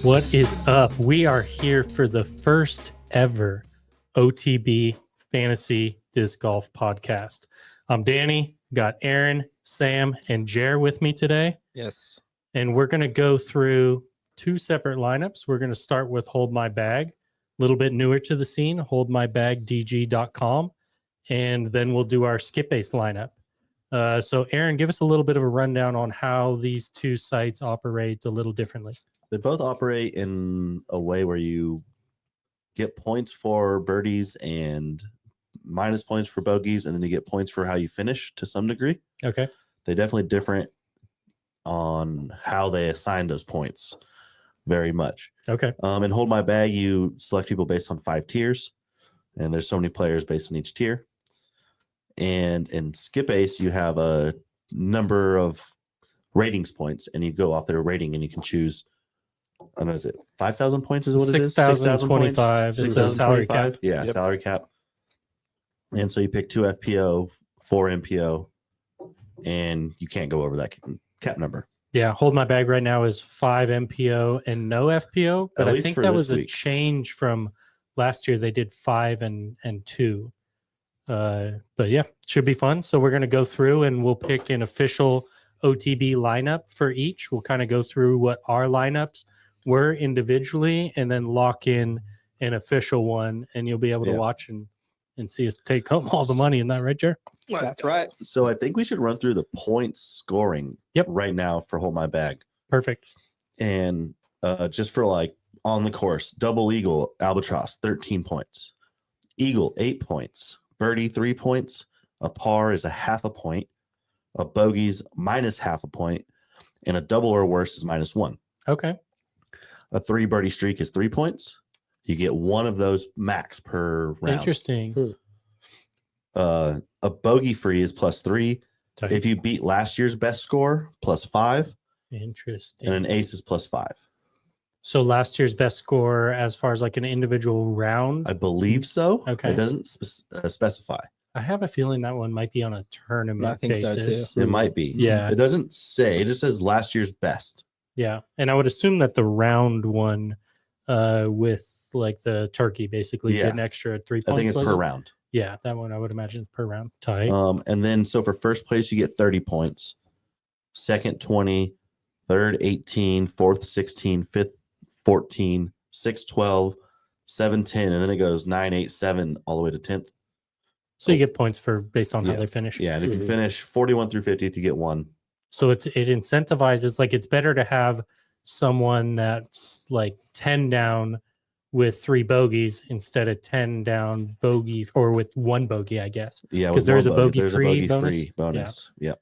What is up? We are here for the first ever OTB Fantasy Disc Golf Podcast. I'm Danny, got Aaron, Sam, and Jer with me today. Yes. And we're going to go through two separate lineups. We're going to start with Hold My Bag, a little bit newer to the scene, holdmybagdg.com. And then we'll do our SkipAce lineup. So Aaron, give us a little bit of a rundown on how these two sites operate a little differently. They both operate in a way where you get points for birdies and minus points for bogeys, and then you get points for how you finish to some degree. Okay. They're definitely different on how they assign those points very much. Okay. In Hold My Bag, you select people based on 5 tiers, and there's so many players based on each tier. And in SkipAce, you have a number of ratings points, and you go off their rating, and you can choose. I know, is it 5,000 points? Is what it is? 6,025 is a salary cap. Yeah, Yep. salary cap. And so you pick 2 FPO, 4 MPO, and you can't go over that cap number. Yeah, Hold My Bag right now is 5 MPO and no FPO, but At I least think for that this was a week. change from last year. They did 5 and 2. But yeah, should be fun. So we're going to go through and we'll pick an official OTB lineup for each. We'll kind of go through what our lineups were individually and then lock in an official one, and you'll be able to watch and see us take home all the money. Isn't that right, Jer? That's right. So I think we should run through the points scoring right now for Hold My Bag. Perfect. And just for like on the course, double eagle, albatross, 13 points. Eagle, 8 points. Birdie, 3 points. A par is a half a point. A bogey's minus half a point. And a double or worse is -1. Okay. A 3 birdie streak is 3 points. You get one of those max per round. Interesting. A bogey free is +3. Tight. If you beat last year's best score, +5. Interesting. And an ace is +5. So last year's best score as far as like an individual round? I believe so. Okay. It doesn't specify. I have a feeling that one might be on a tournament I think so, basis. too. It might be. Yeah. It doesn't say. It just says last year's best. Yeah. And I would assume that the round one with like the turkey basically get an extra 3 points. I think it's was per it? round. Yeah, that one I would imagine is per round. Tight. And then so for first place, you get 30 points. Second, 20. Third, 18. Fourth, 16. Fifth, 14. Sixth, 12. 7, 10. And then it goes 9, 8, 7 all the way to 10th. So you get points for based on how they finish. Yeah, and if you finish 41 through 50th, you get 1. So it incentivizes, like it's better to have someone that's like 10 down with 3 bogeys instead of 10 down bogey or with 1 bogey, I guess. Yeah, because there's a bogey free bonus. bonus. Yeah.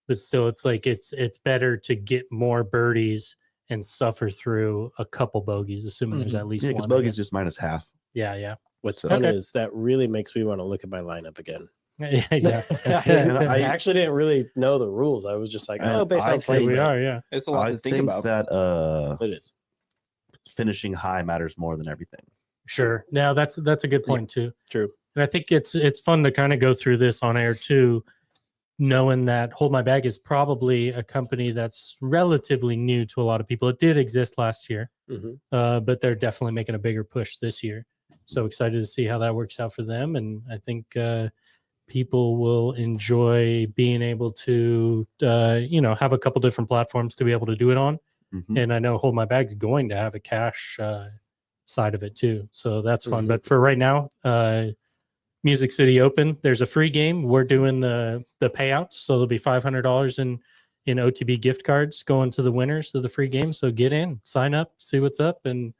But still, it's like it's better to get more birdies and suffer through a couple bogeys, assuming there's at least Yeah, one. because bogey's just -1/2. Yeah. What's So- fun is that really makes me want to look at my lineup again. Yeah. I actually didn't really know the rules. I was just like, And oh, based I on think Here we placement. are, yeah. It's a lot I to think think about. that It is. finishing high matters more than everything. Sure. Now that's a good point too. True. And I think it's fun to kind of go through this on air too, knowing that Hold My Bag is probably a company that's relatively new to a lot of people. It did exist last year, but they're definitely making a bigger push this year. So excited to see how that works out for them. And I think people will enjoy being able to, have a couple different platforms to be able to do it on. And I know Hold My Bag is going to have a cash side of it too. So that's fun. But for right now, Music City Open, there's a free game. We're doing the payouts. So there'll be $500 in OTB gift cards going to the winners of the free game. So get in, sign up, see what's up, and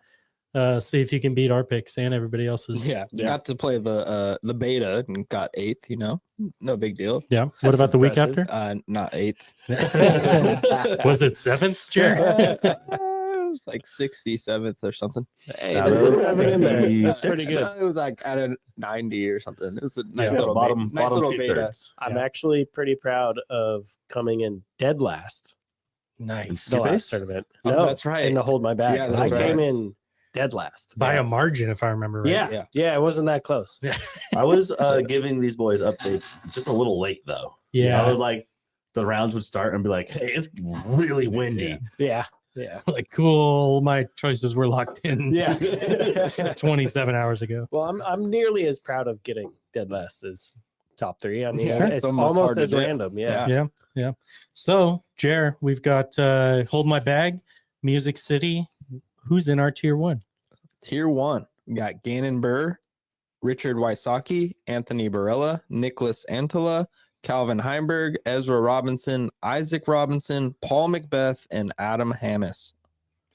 see if you can beat our picks and everybody else's. Yeah, got to play the beta and got 8th, no big deal. Yeah. What That's about the week impressive. after? Not 8th. Was it 7th, Jared? It was like 67th or something. Hey, Now, they're having in there. the- That's pretty good. It was like at a 90 or something. It was a nice Yeah, little bottom nice little beta. 2/3. I'm actually pretty proud of coming in dead last. Nice. The SkipAce? last tournament. Oh, No, that's right. in the Hold My Bag. Yeah, I that's came right. in dead last. By a margin, if I remember right. Yeah, Yeah. it wasn't that close. I was giving these boys updates just a little late though. Yeah. I was like, the rounds would start and be like, hey, it's really windy. Yeah. Yeah. Like, cool, my choices were locked in Yeah. 27 hours ago. Well, I'm nearly as proud of getting dead last as top 3. I mean, Yeah, it's it's almost almost hard to as do. random. Yeah. Yeah. So, Jer, we've got Hold My Bag, Music City. Who's in our tier 1? Tier 1, we got Gannon Burr, Richard Wysocki, Anthony Barella, Nicholas Antela, Calvin Heimberg, Ezra Robinson, Isaac Robinson, Paul Macbeth, and Adam Hammis.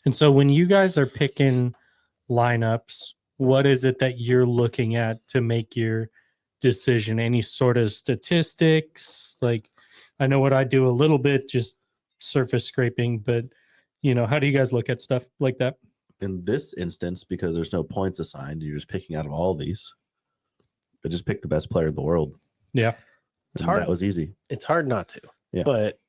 And so when you guys are picking lineups, what is it that you're looking at to make your decision? Any sort of statistics? Like, I know what I do a little bit, just surface scraping, but how do you guys look at stuff like that? In this instance, because there's no points assigned, you're just picking out of all these. But just pick the best player in the world. Yeah. It's And hard. That was easy. It's hard not to. Yeah. But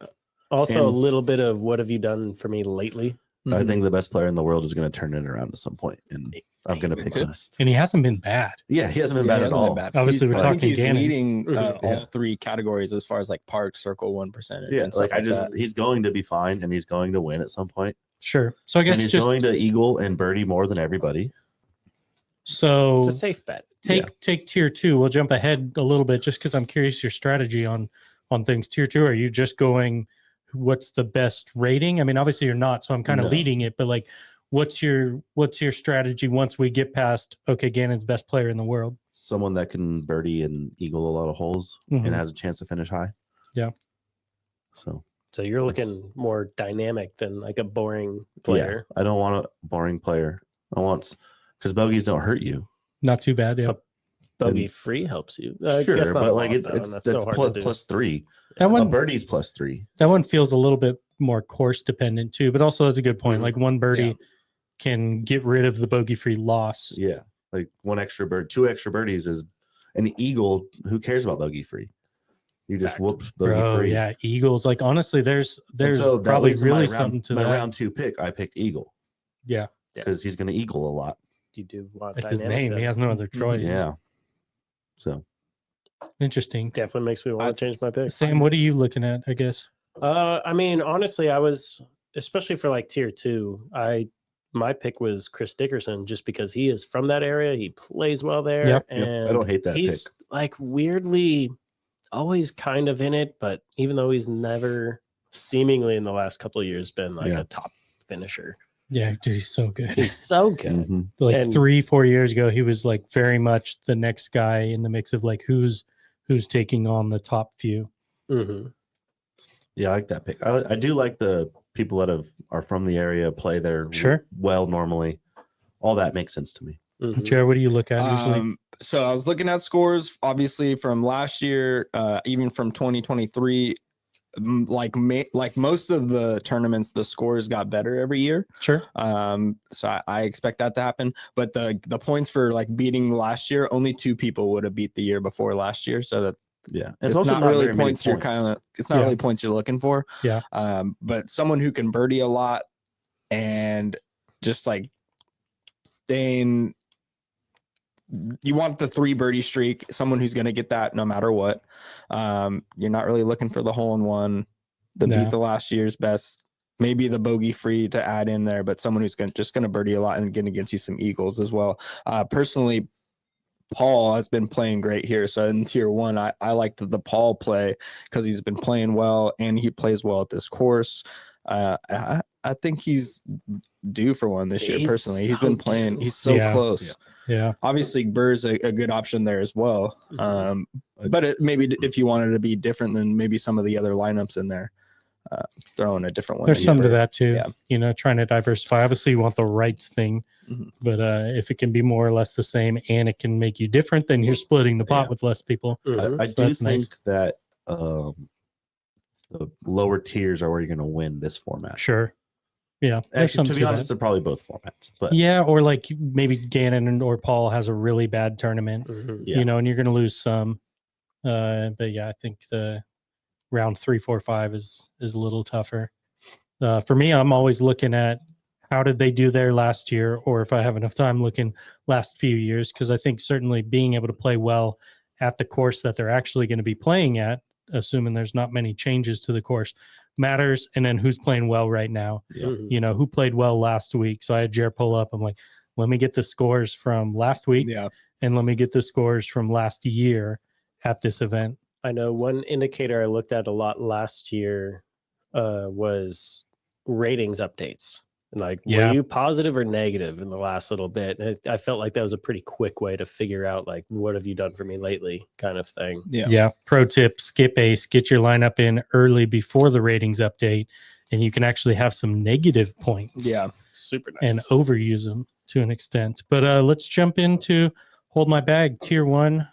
also a And- little bit of what have you done for me lately? I think the best player in the world is going to turn it around at some point, and I'm going to pick him. And he hasn't been bad. Yeah, he hasn't been Yeah, bad he at hasn't all. been bad. Obviously, He's- we're I think talking he's Gannon. leading Mhm. all Yeah. 3 categories as far as like park, circle, 1 percentage. Yeah, and stuff like that. he's going to be fine, and he's going to win at some point. Sure. So I guess And he's just going to eagle and birdie more than everybody. so It's a safe bet. take tier 2. We'll jump ahead a little bit just because I'm curious your strategy on things. Tier 2, are you just going what's the best rating? I mean, obviously you're not, so I'm kind of No. leading it, but like what's your strategy once we get past Gannon's best player in the world? Someone that can birdie and eagle a lot of holes Mhm. and has a chance to finish high. Yeah. So So you're looking more dynamic than like a boring player. yeah, I don't want a boring player. I want because bogeys don't hurt you. Not too bad. Yeah. Bogey free helps you. Sure, guess not but a like lot, it, though, and it's that's so hard plus, to do. +3. That A one birdie's +3. that one feels a little bit more course dependent too, but also that's a good point. Mhm. Like one birdie Yeah. can get rid of the bogey free loss. Yeah, like 1 extra bird, 2 extra birdies is an eagle. Who cares about bogey free? You just Fact. whoop bogey Bro, free. yeah, Eagles. Like honestly, there's And so that probably leads to my really round- something to my that. round 2 pick. I picked eagle Yeah, Yeah. because he's going to eagle a lot. You do want that's his dynamic name. then. He has no other choice. Yeah. So Interesting. Definitely makes me want to change my pick. Sam, what are you looking at? I guess. I mean, honestly, I was especially for like tier 2. My pick was Chris Dickerson just because he is from that area. He plays well there, Yep. and I don't hate that he's pick. like weirdly always kind of in it, but even though he's never seemingly in the last couple of years been like Yeah. a top finisher, Yeah, dude, he's so good. he's so good. Mhm. Like and- 3-4 years ago, he was like very much the next guy in the mix of like who's taking on the top few. Mhm. Yeah, I like that pick. I do like the people that are from the area, play there Sure. well normally. All that makes sense to me. Mhm. Jared, what do you look at usually? So I was looking at scores, obviously from last year, even from 2023. Like most of the tournaments, the scores got better every year. Sure. So I expect that to happen. But the points for like beating last year, only 2 people would have beat the year before last year. So that Yeah, it's also not really very many points you're kind of. It's not Yeah. really points you're looking for. Yeah. But someone who can birdie a lot and just like staying. You want the 3 birdie streak, someone who's going to get that no matter what. You're not really looking for the hole in one, the No. beat the last year's best, maybe the bogey free to add in there, but someone who's just going to birdie a lot and going to get you some eagles as well. Personally, Paul has been playing great here. So in tier 1, I like the Paul play because he's been playing well and he plays well at this course. I think he's due for one this year. He's Personally, he's so been playing. due. He's so Yeah. close. Yeah. Obviously, Burr's a good option there as well. Mhm. But maybe if you wanted to be different than maybe some of the other lineups in there, throw in a different one. There's than some to Burr. that too. Yeah. Trying to diversify. Obviously, you want the rights thing, Mhm. but if it can be more or less the same and it can make you different, then you're splitting the pot Yeah. with less people. Mhm. I So do that's think nice. that the lower tiers are where you're going to win this format. Sure. Yeah. There's Actually, some to be honest, they're probably both formats. But yeah, or like maybe Gannon or Paul has a really bad tournament, Mhm. yeah. and you're going to lose some. But yeah, I think the round 3, 4, 5 is a little tougher. For me, I'm always looking at how did they do there last year, or if I have enough time looking last few years, because I think certainly being able to play well at the course that they're actually going to be playing at assuming there's not many changes to the course, matters. And then who's playing well right now, Mhm. who played well last week. So I had Jared pull up. I'm like, let me get the scores from last week Yeah. and let me get the scores from last year at this event. I know one indicator I looked at a lot last year was ratings updates. And like, Yeah. were you positive or negative in the last little bit? And I felt like that was a pretty quick way to figure out, like, what have you done for me lately kind of thing. Yeah. Pro tip, SkipAce, get your lineup in early before the ratings update, and you can actually have some negative points. Yeah. Super nice. And overuse them to an extent. But let's jump into Hold My Bag, Tier 1.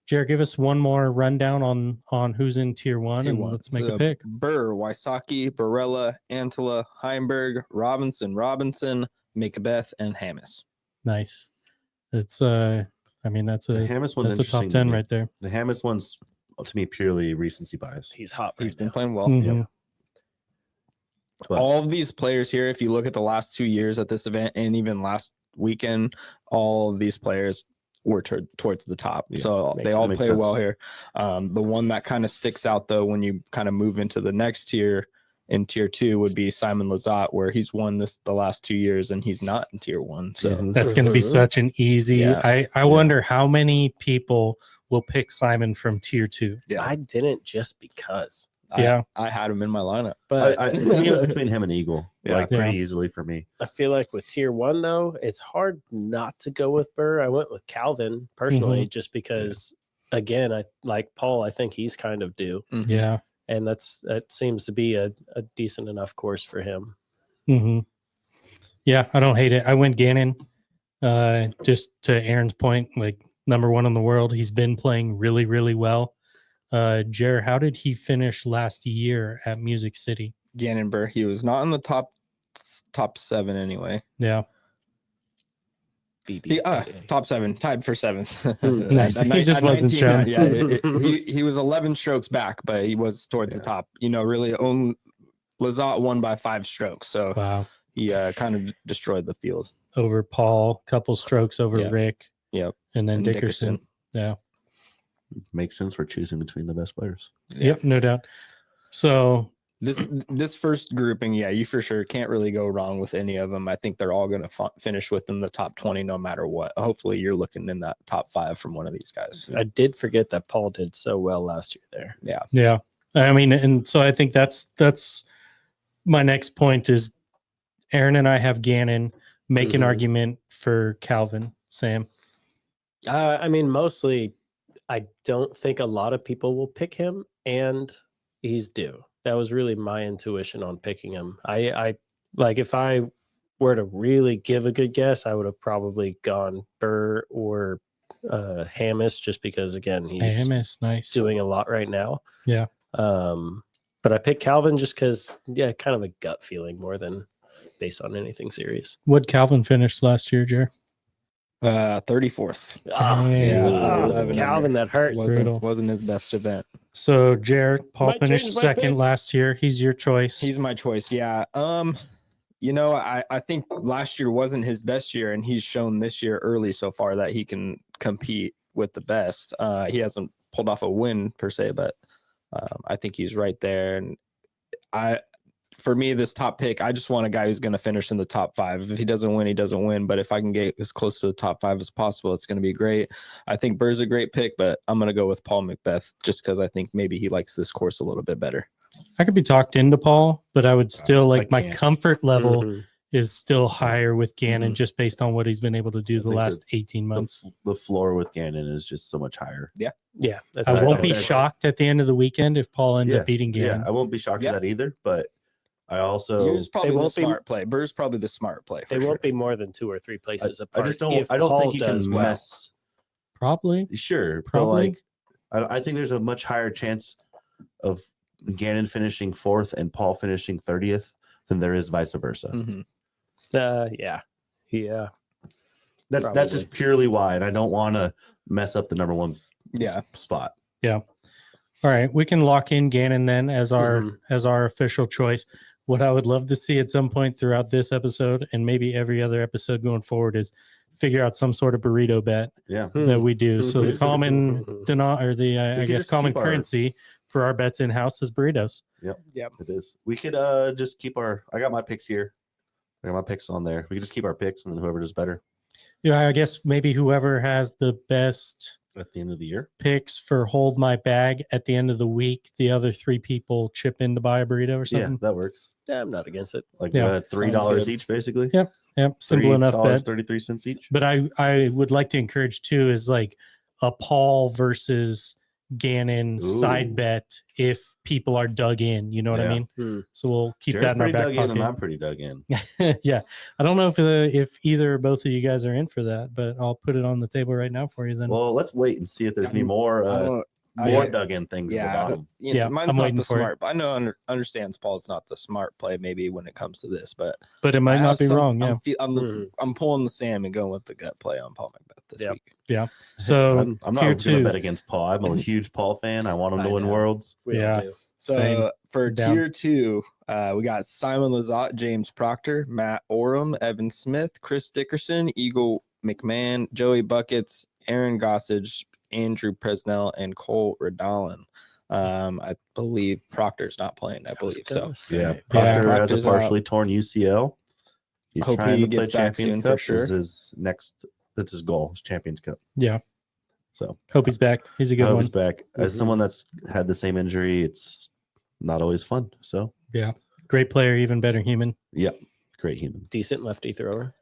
Jared, give us one more rundown on who's in Tier 1, Tier and one. let's make So, a pick. Burr, Wysocki, Barella, Antela, Heimberg, Robinson, Macbeth, and Hammis. Nice. It's that's The a Hammis one's that's a top interesting to 10 me. right there. The Hammis one's to me purely recency bias. He's hot. He's Right been now. playing well. Mhm. But All of these players here, if you look at the last 2 years at this event and even last weekend, all of these players were towards the top. Yeah, So makes they all makes play sense. well here. The one that kind of sticks out though, when you kind of move into the next tier in Tier 2 would be Simon Lizotte, where he's won the last 2 years and he's not in Tier 1. So Mhm. That's going to be Mhm. such an easy. Yeah. I wonder how many people will pick Simon from Tier 2. yeah, I didn't just because. Yeah. I had him in my lineup. But I think it was between him and Eagle, Yeah. like pretty Yeah. easily for me. I feel like with Tier 1, though, it's hard not to go with Burr. I went with Calvin personally, just because, again, I like Paul. I think he's kind of due. Mhm. Yeah. And that seems to be a decent enough course for him. Mm-hmm. Yeah, I don't hate it. I went Gannon. Just to Aaron's point, like #1 in the world. He's been playing really, really well. Jared, how did he finish last year at Music City? Gannon Burr, he was not in the top 7 anyway. Yeah. Top 7, tied for 7th. Nice. He just wasn't shown. Yeah, he was 11 strokes back, but he was towards the top. Really, only Lizotte won by 5 strokes, so Wow. he kind of destroyed the field. Over Paul, couple strokes over Yeah. Rick. Yep. And then And Dickerson. Yeah. Makes sense for choosing between the best players. Yep, no doubt. So This first grouping, yeah, you for sure can't really go wrong with any of them. I think they're all going to finish within the top 20 no matter what. Hopefully you're looking in that top 5 from one of these guys. I did forget that Paul did so well last year there. yeah. I mean, and so I think that's my next point is Aaron and I have Gannon. Make an Mhm. argument for Calvin. Sam. I mean, mostly, I don't think a lot of people will pick him, and he's due. That was really my intuition on picking him. I like, if I were to really give a good guess, I would have probably gone Burr or Hammis, just because again he's Nice. doing a lot right now. Yeah. But I picked Calvin just because, yeah, kind of a gut feeling more than based on anything serious. What Calvin finished last year, Jer? 34th. Dang. Calvin, that hurts. Brutal. Wasn't his best event. So Jared, Paul Might finished change my second pick. last year. He's your choice. He's my choice. Yeah. I think last year wasn't his best year, and he's shown this year early so far that he can compete with the best. He hasn't pulled off a win per se, but I think he's right there. And for me, this top pick, I just want a guy who's going to finish in the top 5. If he doesn't win, he doesn't win. But if I can get as close to the top 5 as possible, it's going to be great. I think Burr's a great pick, but I'm going to go with Paul Macbeth just because I think maybe he likes this course a little bit better. I could be talked into Paul, but I would still I like my can't. comfort level Mhm. is still higher with Gannon just based on what he's been able to do the think last 18 The, months. the floor with Gannon is just so much higher. Yeah, that's I won't be Okay. shocked at the end of the weekend if Paul ends up beating Gannon. Yeah, I won't be shocked Yeah. at that either, but I also He's probably They the won't be- smart play. Burr's probably the smart play. They won't be more than 2 or 3 places I apart. just don't if I don't Paul think you can does well. mess Probably. sure, Probably. but like I think there's a much higher chance of Gannon finishing 4th and Paul finishing 30th than there is vice versa. Mhm. Yeah. That's Probably. just purely why, and I don't want to mess up the number 1 Yeah. spot. All right, we can lock in Gannon then as our official choice. What I would love to see at some point throughout this episode and maybe every other episode going forward is figure out some sort of burrito bet Yeah. that we do. So the common or the I could guess just common keep our- currency for our bets in house is burritos. Yep. It is. We could just keep our. I got my picks here. I got my picks on there. We could just keep our picks, and then whoever does better Yeah, I guess maybe whoever has the best at the end of the year. picks for hold my bag at the end of the week, the other 3 people chip in to buy a burrito or Yeah, something. that works. Yeah, I'm not against it. Like Yeah. $3 good. each, basically. Yep. Yep. Simple enough bet. 33 each. But I would like to encourage too is like a Paul versus Gannon side Ooh. bet if people are dug in. You know what I Yeah. mean? So we'll keep Jared's that in our pretty back dug in, and pocket. I'm pretty dug in. Yeah, I don't know if either or both of you guys are in for that, but I'll put it on the table right now for you. Then Well, let's wait and see if there's any more I- dug in things at the Yeah, bottom. Yeah, mine's I'm not waiting the for it. smart, but I know understands Paul's not the smart play maybe when it comes to this, but it might I not have be some- wrong. Yeah. I'm pulling the Sam and going with the gut play on Paul Macbeth this Yep. week. So I'm not tier going to 2. bet against Paul. I'm a huge Paul fan. I want him to I win know. Worlds. We all Yeah. do. So Same. for Down. tier 2, we got Simon Lizotte, James Proctor, Matt Oram, Evan Smith, Chris Dickerson, Eagle McMahon, Joey Buckets, Aaron Gossage, Andrew Presnell, and Cole Radalin. I believe Proctor's not playing. I believe so. Yeah, Proctor has a Proctor's out. partially torn UCL. He's Hope trying he to play gets back Champions soon Cup. for sure. Is his next. That's his goal. Is Champions Cup. Yeah. So Hope he's back. He's a I good hope one. he's back. As Mhm. someone that's had the same injury, it's not always fun. So Yeah. Great player, even better human. yeah, great human. Decent lefty thrower.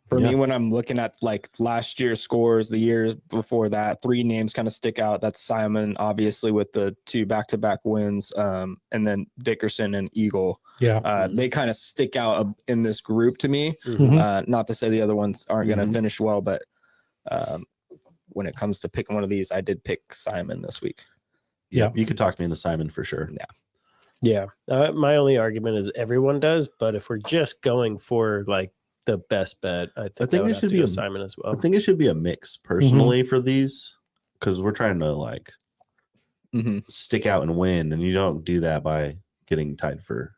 For Yeah. me, when I'm looking at like last year's scores, the years before that, 3 names kind of stick out. That's Simon, obviously, with the 2 back-to-back wins, and then Dickerson and Eagle. Yeah. They kind of stick out in this group to me. Mhm. Not to say the other ones aren't going Mhm. to finish well, but when it comes to picking one of these, I did pick Simon this week. Yeah. You could talk me into Simon for sure. Yeah. My only argument is everyone does, but if we're just going for like the best bet, I think think I would it have should to be go a- Simon as well. I think it should be a mix personally for these because we're trying to like stick out and win, and you don't do that by getting tied for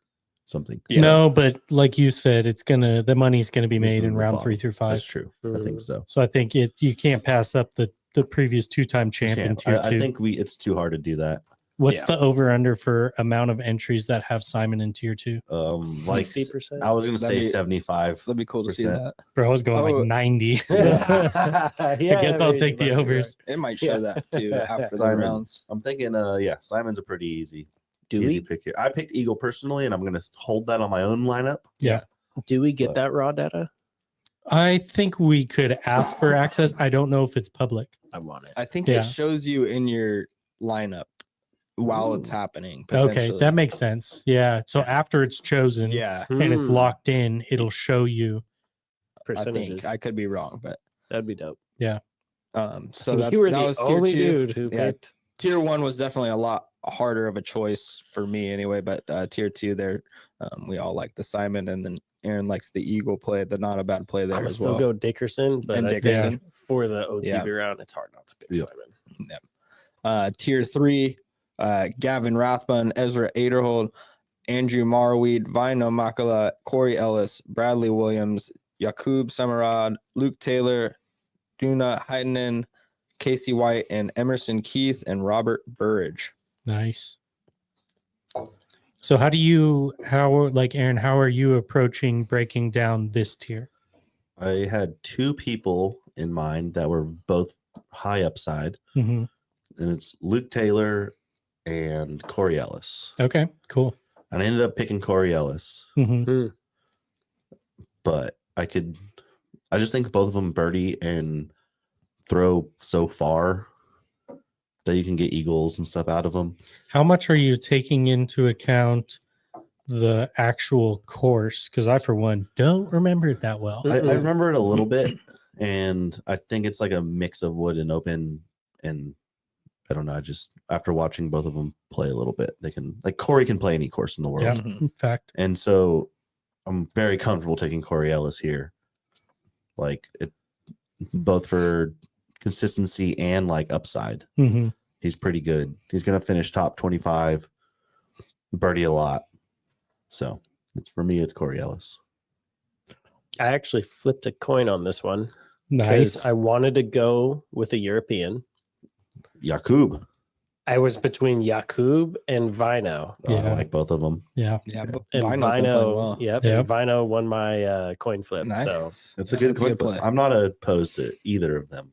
something. Yeah. No, but like you said, the money's gonna be made in The round bottom. 3 through 5. That's true. I think so. So I think you can't pass up the previous 2-time champion tier 2. I think it's too hard to do that. What's yeah. the over under for amount of entries that have Simon in tier 2? Like 60%. I was gonna say That'd be- 75. That'd be cool to see 100%. that. Bro, I was going Oh. like 90. Yeah, I guess I'll take the overs. It might show Yeah. that too after the Simon. rounds. I'm thinking, Simon's a pretty easy Do pick here. I picked Eagle personally, and I'm gonna hold that on my own lineup. we get that raw data? I think we could ask for access. I don't know if it's public. I want it. I think Yeah. it shows you in your lineup while it's happening. Okay, potentially. that makes sense. Yeah. So after it's chosen Yeah, and it's Hmm. locked in, it'll show you. I Percentages. think I could be wrong, but That'd be dope. so that, you were that the was tier only 2. dude who Yeah. picked. Tier 1 was definitely a lot harder of a choice for me anyway, but tier 2 there, we all like the Simon, and then Aaron likes the Eagle play, the not a bad play there I'm as still well. go Dickerson, but And I think Dickerson. for the OTB Yeah. round, it's hard not to pick Yeah. Simon. Tier 3, Gavin Rathbun, Ezra Aderhold, Andrew Marweed, Vino Makala, Corey Ellis, Bradley Williams, Yakub Samarad, Luke Taylor, Duna Heidenen, Casey White, and Emerson Keith and Robert Burridge. Nice. So Aaron, how are you approaching breaking down this tier? I had 2 people in mind that were both high upside, hmm and it's Luke Taylor and Corey Ellis. Okay, cool. And I ended up picking Corey Ellis, hmm but I just think both of them birdie and throw so far that you can get eagles and stuff out of them. How much are you taking into account the actual course? Because I, for one, don't remember it that well. I remember it a little bit, and I think it's like a mix of wood and open. And I don't know. I just after watching both of them play a little bit, they can Corey can play any course in the world, Yeah. Mhm. In fact, and so I'm very comfortable taking Corey Ellis here. Both for consistency and like upside. hmm He's pretty good. He's gonna finish top 25, birdie a lot. So for me, it's Corey Ellis. I actually flipped a coin on this one. Nice. I wanted to go with a European. Yakub. I was between Yakub and Vino. Oh, Yeah. I like both of them. Yeah. Yeah, but And Vino's been playing Vino, well. yep, Yep. and Vino won my coin flip. Nice. So It's a Yeah, good that's coin flip. play. I'm not opposed to either of them.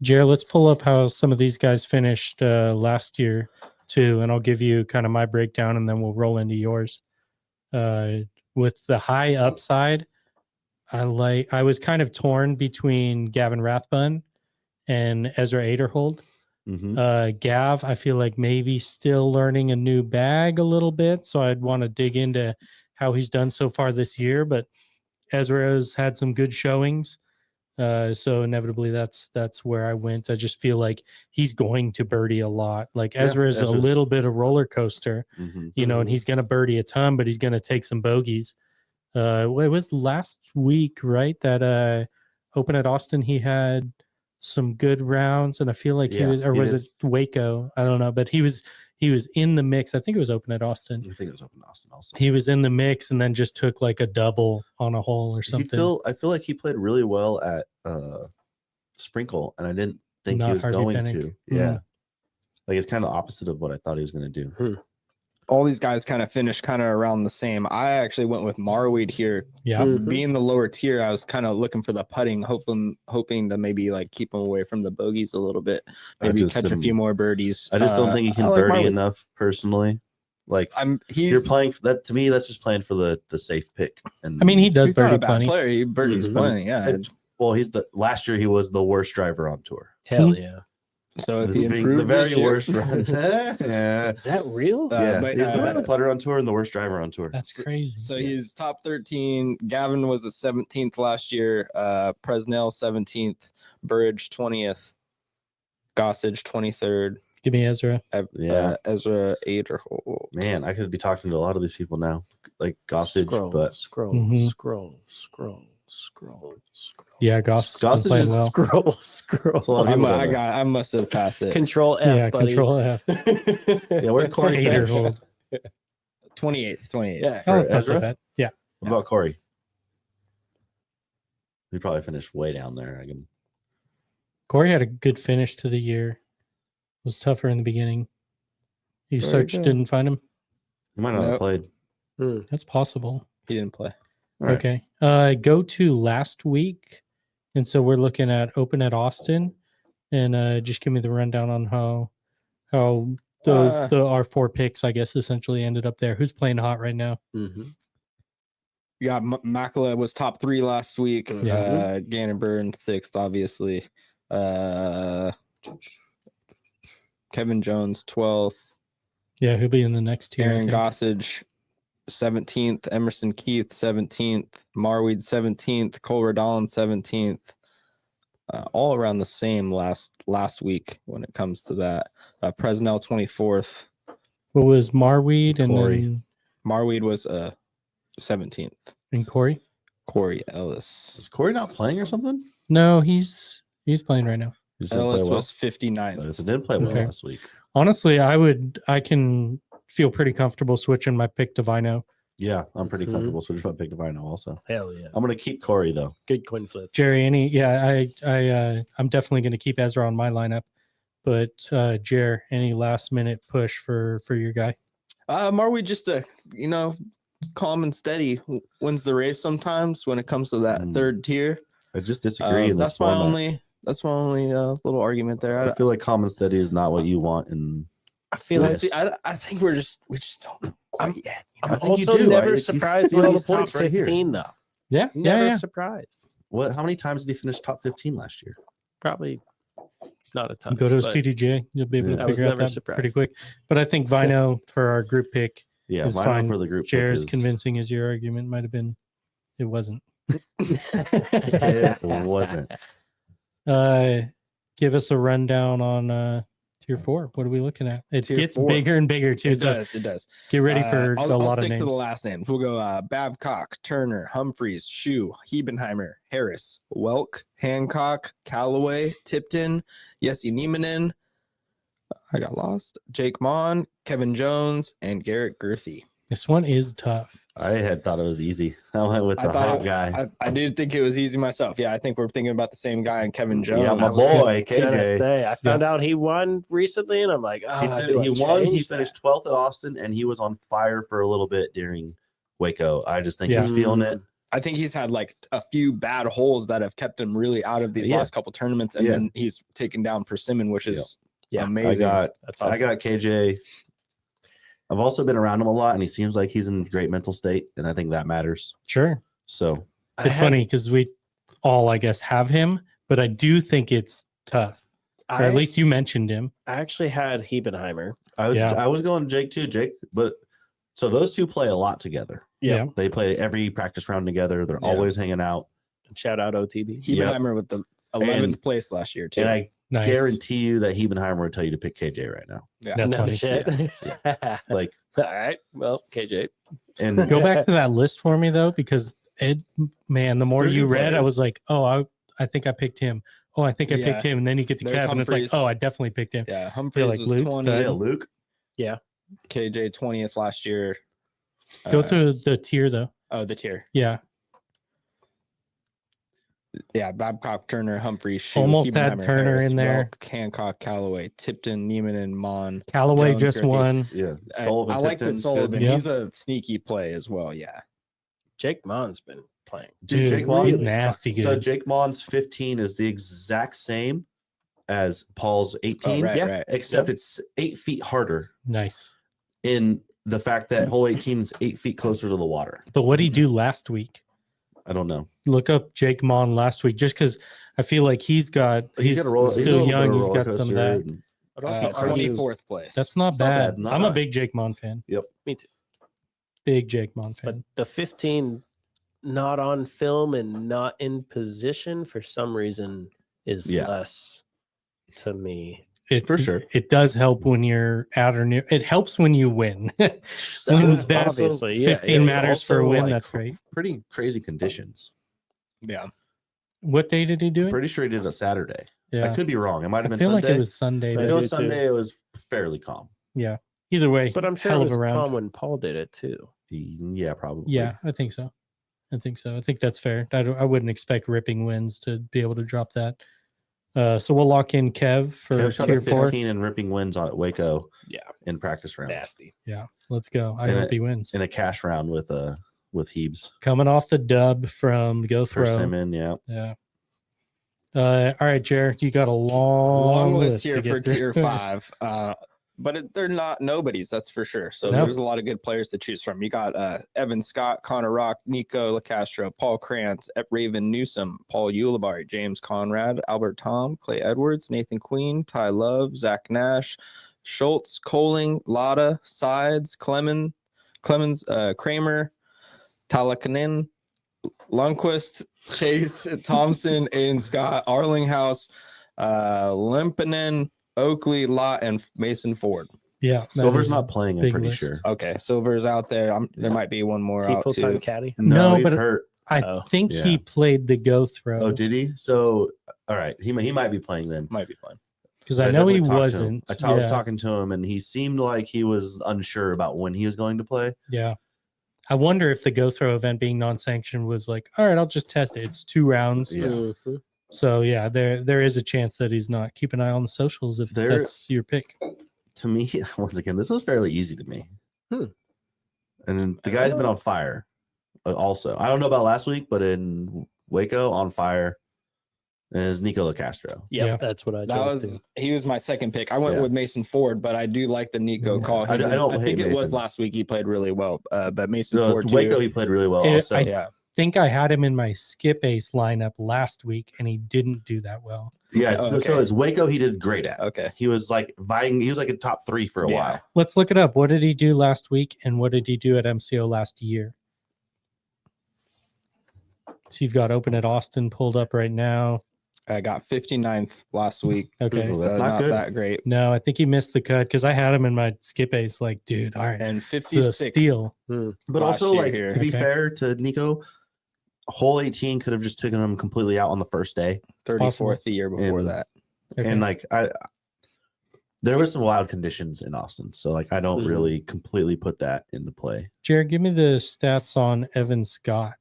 Jared, let's pull up how some of these guys finished last year too, and I'll give you kind of my breakdown, and then we'll roll into yours. With the high upside, I was kind of torn between Gavin Rathbun and Ezra Aderhold. Mm-hmm. Gav, I feel like maybe still learning a new bag a little bit, so I'd want to dig into how he's done so far this year. But Ezra's had some good showings, so inevitably that's where I went. I just feel like he's going to birdie a lot. Like Ezra is a Ezra's- little bit of roller coaster, Mm-hmm. you know, and he's going to birdie a ton, but he's going to take some bogeys. It was last week, right? That Open at Austin, he had some good rounds, and I feel like Yeah, or he was did. it Waco? I don't know, but he was in the mix. I think it was Open at Austin. I think it was Open Austin also. He was in the mix and then just took like a double on a hole or something. I feel like he played really well at Sprinkle, and I didn't think Not he was Harvey going Penick. to. Yeah. Like it's kind of opposite of what I thought he was going to do. All these guys kind of finished kind of around the same. I actually went with Marweed here. Yeah. Mhm. Being the lower tier, I was kind of looking for the putting, hoping to maybe like keep him away from the bogeys a little bit, maybe just catch a few more birdies. I just don't think he can I like birdie Marweed. enough personally. Like you're He's playing that to me. That's just playing for the safe pick. And I mean, he does he's not birdie a bad plenty. player. He birdies Mhm. plenty. Yeah. well, he's the last year he was the worst driver on tour. hell yeah. So if This he is being improved the very this year- worst. yeah, Is that real? yeah. but, He's the best putter on tour and the worst driver on tour. That's crazy. So he's top 13. Gavin was the 17th last year. Presnell 17th. Burridge 20th. Gossage 23rd. Give me Ezra. Yeah. Ezra 8 or Man, I could be talking to a lot of these people now, like Gossage, Scroll, but scroll, Mhm. scroll, scroll, scroll, scroll. Yeah, Goss Gossage playing is- well. Scroll, scroll. a lot of people don't know. I must have passed it. Control F, Yeah, buddy. Control F. Yeah, where did Corey Hater finish? hold. 28th. Yeah. Oh, For that's Ezra? not bad. Yeah. What about Corey? He probably finished way down there. I can. Corey had a good finish to the year. Was tougher in the beginning. You Very searched, good. didn't find him. He might not have Nope. played. That's possible. He didn't play. All right. Okay. Go to last week. And so we're looking at Open at Austin. And just give me the rundown on how those our four picks, I guess, essentially ended up there. Who's playing hot right now? Mm-hmm. Yeah, Makala was top 3 last week. Yeah. Gannon in 6th, obviously. Kevin Jones 12th. Yeah, he'll be in the next tier. I Aaron think. Gossage 17th. Emerson Keith 17th. Marweed 17th. Cole Redolin 17th. All around the same last week when it comes to that. Presnell 24th. What was Marweed and Corey. then Marweed was 17th. and Corey? Corey Ellis. Is Corey not playing or something? No, he's playing right now. He just didn't Ellis play well. was 59th. But it didn't play well Okay. last week. Honestly, I can feel pretty comfortable switching my pick to Vino. Yeah, I'm pretty Mhm. comfortable. So just my pick to Vino also. Hell yeah. I'm gonna keep Corey though. Good coin flip. Jerry, I'm definitely going to keep Ezra on my lineup, but Jer, any last minute push for your guy? Marweed just calm and steady wins the race sometimes when it comes to that third tier. I just disagree in this That's my format. only little argument there. I feel like common steady is not what you want in I feel like I think we just don't know quite yet. I think you also do. never You surprised see when all the he's top points right here. 15 though. Yeah, Never yeah. surprised. what how many times did he finish top 15 last year? Probably not a ton. Go to his but PDGA. You'll be able Yeah. to I was figure out never that pretty surprised. quick. But I think Vino for our group pick, Yeah, It's mine fine. for the group. pick Jer, as is- convincing as your argument might have been, it wasn't. It wasn't. Give us a rundown on tier 4. What are we looking at? It Tier gets 4. bigger and bigger too. It So does. get ready for I'll a lot of stick to the names. last names. We'll go Babcock, Turner, Humphreys, Shue, Hebenheimer, Harris, Welk, Hancock, Callaway, Tipton, Jesse Niemanen. I got lost. Jake Mon, Kevin Jones, and Garrett Girthy. This one is tough. I had thought it was easy. I went with I the thought hot guy. I did think it was easy myself. Yeah, I think we're thinking about the same guy and Kevin Jones. Yeah, my That was good. boy Gonna KJ. say, I found out he won recently, and I'm like, He won. He finished 12th at Austin, and he was on fire for a little bit during Waco. I just think Yeah. he's feeling it. I think he's had like a few bad holes that have kept him really out of these Yeah. last couple tournaments, and Yeah. then he's taken down Persimmon, which is Yeah. amazing. That's awesome. I got KJ. I've also been around him a lot, and he seems like he's in great mental state, and I think that matters. Sure. So It's funny because we all, I guess, have him, but I do think it's tough. Or at least you mentioned him. I actually had Hebenheimer. I was going Jake too, Jake. But so those two play a lot together. Yeah. They play every practice round together. They're Yeah. always hanging out. Shout out OTB. Hebenheimer with the 11th And- place last year too. And I Nice. guarantee you that Hebenheimer would tell you to pick KJ right now. Yeah. That's No funny. shit. Like, All right. Well, KJ. and Go back to that list for me though, because the more They're you good read, I players. was like, oh, I think I picked him. Oh, I think I picked Yeah. him. And then you get to There's Kev, and it's like, Humphreys. oh, I definitely picked him. Yeah, Humphreys like was Luke's 20, done. yeah, Luke. KJ 20th last year. Go through the tier though. Oh, the tier. Yeah. Yeah, Babcock, Turner, Humphreys, Shue, Almost had Hebenheimer, Turner Harris, in there. Welk, Hancock, Callaway, Tipton, Neiman, and Mon. Callaway Jones, just Gerke. won. Yeah, I Sullivan. like the Tipton's Sullivan. good. Yeah. He's a sneaky play as well. Yeah. Jake Mon's been playing. Dude, Jake he's Mon- nasty good. So Jake Mon's 15 is the exact same as Paul's 18, Oh, right, Yeah. right. except it's 8 feet harder Nice. in the fact that hole 18 is 8 feet closer to the water. But what did he do last week? I don't know. Look up Jake Mon last week, just because I feel like he's Got a still little young. bit He's of got roller some of coaster that. and- But also, 24th place. That's not It's not bad. bad, not I'm a bad. big Jake Mon fan. me too. Big Jake Mon But fan. the 15 not on film and not in position for some reason is Yeah. less to me. For sure. It does help when you're at or near. It helps when you win. When that Obviously, yeah. 15 It was matters for a also, win. like, That's great. Pretty crazy conditions. yeah. What day did he do it? Pretty sure he did it Saturday. I Yeah, could be wrong. It might I have been feel Sunday. like it was Sunday. If I it but was do too. Sunday, it was fairly calm. yeah. Either way, But I'm sure it hell of was a round. calm when Paul did it too. Yeah, probably. Yeah, I think so. I think that's fair. I wouldn't expect ripping wins to be able to drop that. So we'll lock in Kev for Kev shot tier a 4. 15 and ripping wins at Waco. Yeah. In practice round. Nasty. Yeah, let's go. I And hope he wins. In a cash round with Hebes. Coming off the dub from Go Throw. Persimmon, yeah. Yeah. All right, Jared, you got a long list to here get for through. tier 5. But they're not nobodies, that's for sure. So No. there's a lot of good players to choose from. You got Evan Scott, Connor Rock, Nico LaCastro, Paul Krantz, Raven Newsom, Paul Ulibarri, James Conrad, Albert Tom, Clay Edwards, Nathan Queen, Ty Love, Zach Nash, Schultz, Coling, Lotta, Sides, Clemens, Kramer, Talakanen, Lundquist, Chase, Thompson, Aiden Scott, Arlinghouse, Lempinen, Oakley, Lott, and Mason Ford. Yeah. that Silver's is not a playing, I'm big pretty list. sure. Okay, Silver's out there. There might be one more Is he out full-time too. caddy? No, he's but hurt. I Oh, think yeah. he played the Go Throw Oh, did he? So, all right. He might be playing then. Might be fun. because I know he definitely talked to him. wasn't. I was Yeah. talking to him, and he seemed like he was unsure about when he was going to play. Yeah. I wonder if the Go Throw event being non-sanctioned was like, all right, I'll just test it. It's 2 rounds. Yeah. Mhm. So yeah, there is a chance that he's not. Keep an eye on the socials if There- that's your pick. To me, once again, this was fairly easy to me. Hmm. And then the guy's been on fire. Also, I don't know about last week, but in Waco, on fire is Nico LaCastro. Yep, Yeah. that's what I That chose. was too. he was my second pick. I went Yeah. with Mason Ford, but I do like the Nico Yeah. call. I don't think hate it was Mason. last week he played really well. But Mason No, Ford Waco, too. he played really well. I Also, Yeah. think I had him in my SkipAce lineup last week, and he didn't do that well. yeah. Oh, So okay. it's Waco. He did great at. Okay. He was like vying. He was like a top 3 for a Yeah. while. Let's look it up. What did he do last week, and what did he do at MCO last year? So you've got Open at Austin pulled up right now. I got 59th last week. Okay. Ooh, that's Not not good. that great. No, I think he missed the cut because I had him in my SkipAce. Like, dude, all right, And it's a 56th. steal. But Last also, year like here. to be Okay. fair to Nico, hole 18 could have just taken him completely out on the first day. 34th the year before And- that. Okay. And like There were some wild conditions in Austin, so like I don't Mhm. really completely put that into play. Jared, give me the stats on Evan Scott.